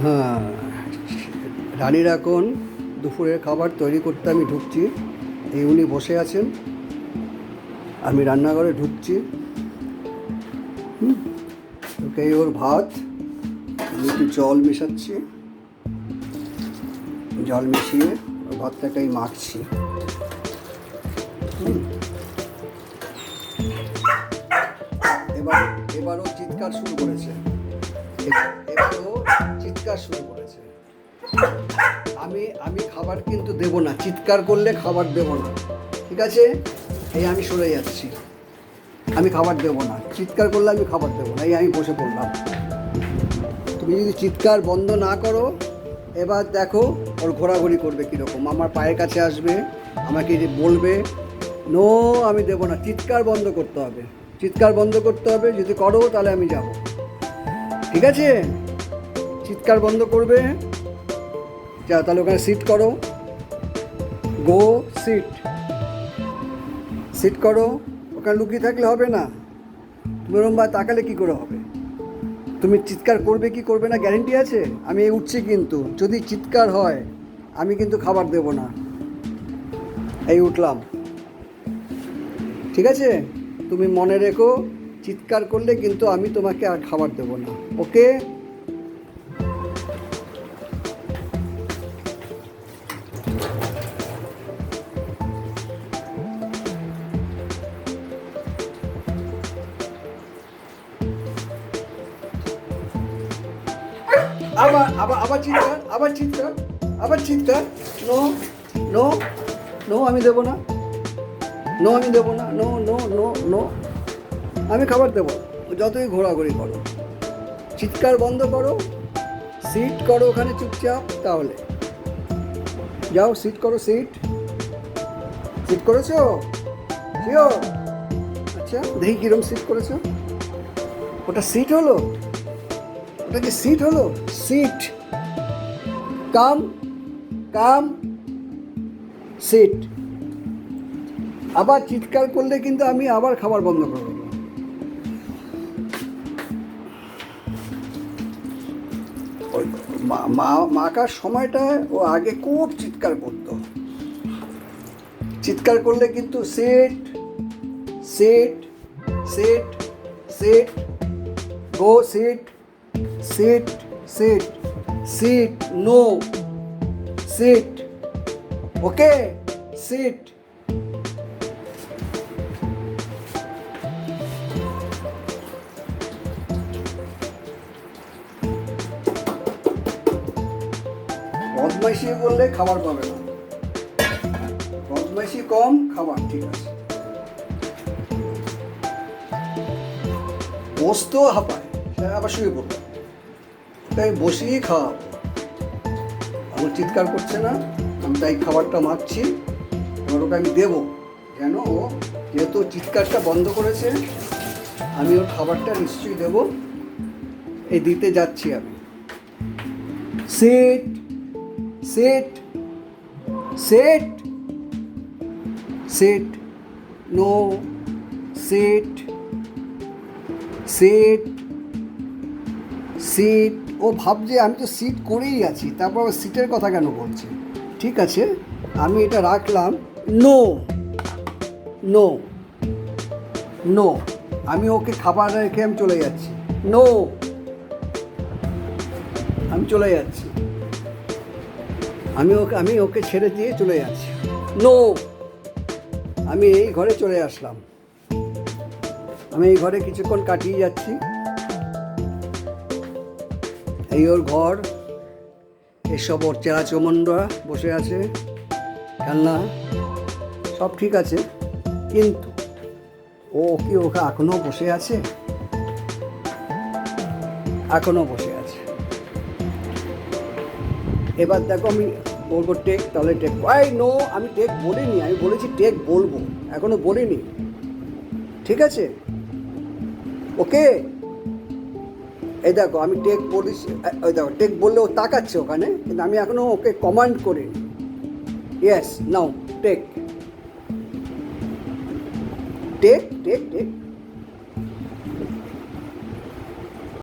হ্যাঁ, রানীর এখন দুপুরের খাবার তৈরি করতে আমি ঢুকছি। এই উনি বসে আছেন, আমি রান্নাঘরে ঢুকছি। ওকে, ওর ভাত, আমি একটু জল মেশাচ্ছি, জল মিশিয়ে ওর ভাতটাকেই মাখছি। এবার এবারও চিৎকার শুরু করেছে, এবারও চিৎকার শুরু করেছে। আমি আমি খাবার কিন্তু দেব না, চিৎকার করলে খাবার দেব না, ঠিক আছে? এই আমি সরে যাচ্ছি, আমি খাবার দেবো না, চিৎকার করলে আমি খাবার দেবো না। এই আমি বসে পড়লাম। তুমি যদি চিৎকার বন্ধ না করো, এবার দেখো ওর ঘোরাঘুরি করবে কীরকম, আমার পায়ের কাছে আসবে, আমাকে যে বলবে নো, আমি দেবো না। চিৎকার বন্ধ করতে হবে, চিৎকার বন্ধ করতে হবে। যদি করো তাহলে আমি যাব, ঠিক আছে? চিৎকার বন্ধ করবে। যা, তাহলে ওখানে সিট করো, গো সিট, সিট করো। ওখানে লুকিয়ে থাকলে হবে না, তুমি ওরম বা তাকালে কী করে হবে? তুমি চিৎকার করবে কি করবে না গ্যারেন্টি আছে? আমি উঠছি, কিন্তু যদি চিৎকার হয় আমি কিন্তু খাবার দেব না। এই উঠলাম, ঠিক আছে? তুমি মনে রেখো, চিৎকার করলে কিন্তু আমি তোমাকে আর খাবার দেব না, ওকে? আবার আবার আবার চিৎকার, আবার চিৎকার, আবার চিৎকার। নো নো নো, আমি দেবো না, নো আমি দেবো না, নো নো নো নো, আমি খাবার দেবো। যতই ঘোরাঘুরি করো, চিৎকার বন্ধ করো, সিট করো ওখানে চুপচাপ। তাহলে যাও, সিট করো, সিট, সিট করেছো? শিওর? আচ্ছা, দেখি কিরম সিট করেছো। ওটা সিট হলো? ওটা কি সিট হলো? সিট, কাম, কাম, সিট। আবার চিৎকার করলে কিন্তু আমি আবার খাবার বন্ধ করে দেবো। ওই মাখার সময়টায় ও আগে খুব চিৎকার করতো, চিৎকার করলে কিন্তু sit, sit, sit, sit, go sit, sit, sit, sit, no, sit, okay, sit. বদমাইশি করলে খাবার পাবে না, বদমাইশি কম, খাবার ঠিক আছে। বসতেও হাঁপায়, আবার শুয়ে পড়বো, তাই বসেই খাওয়াবো। আমার চিৎকার করছে না, আমি তাই খাবারটা মাখছি। এবার ওকে আমি দেবো, যেন ও, যেহেতু চিৎকারটা বন্ধ করেছে, আমি ওর খাবারটা নিশ্চয়ই দেবো। এই দিতে যাচ্ছি আমি। Sit, sit, sit, sit, no, sit, sit, sit. ও ভাবছে আমি তো সিট করেই আছি, তারপর সিটের কথা কেন বলছে? ঠিক আছে, আমি এটা রাখলাম। নো, নো, নো, আমি ওকে খাবার রেখে আমি চলে যাচ্ছি। নো, আমি চলে যাচ্ছি, আমি ওকে ছেড়ে দিয়ে চলে যাচ্ছি। নো, আমি এই ঘরে চলে আসলাম, আমি এই ঘরে কিছুক্ষণ কাটিয়ে যাচ্ছি। এই ওর ঘর, এসব ওর চেরা চমনরা বসে আছে, খেলনা সব ঠিক আছে, কিন্তু ও কি ওকে এখনো বসে আছে? এখনো বসে আছে। এবার দেখো, আমি বলবো টেক, তাহলে টেক। আই নো, আমি টেক বলিনি, আমি বলেছি টেক বলবো, এখনো বলিনি, ঠিক আছে? ওকে, এই দেখো আমি টেক বলেছি, ওই দেখো টেক বললে ও তাকাচ্ছে ওখানে, কিন্তু আমি এখনো ওকে কমান্ড করিনি। ইয়েস, নাও টেক, টেক, টেক, টেক।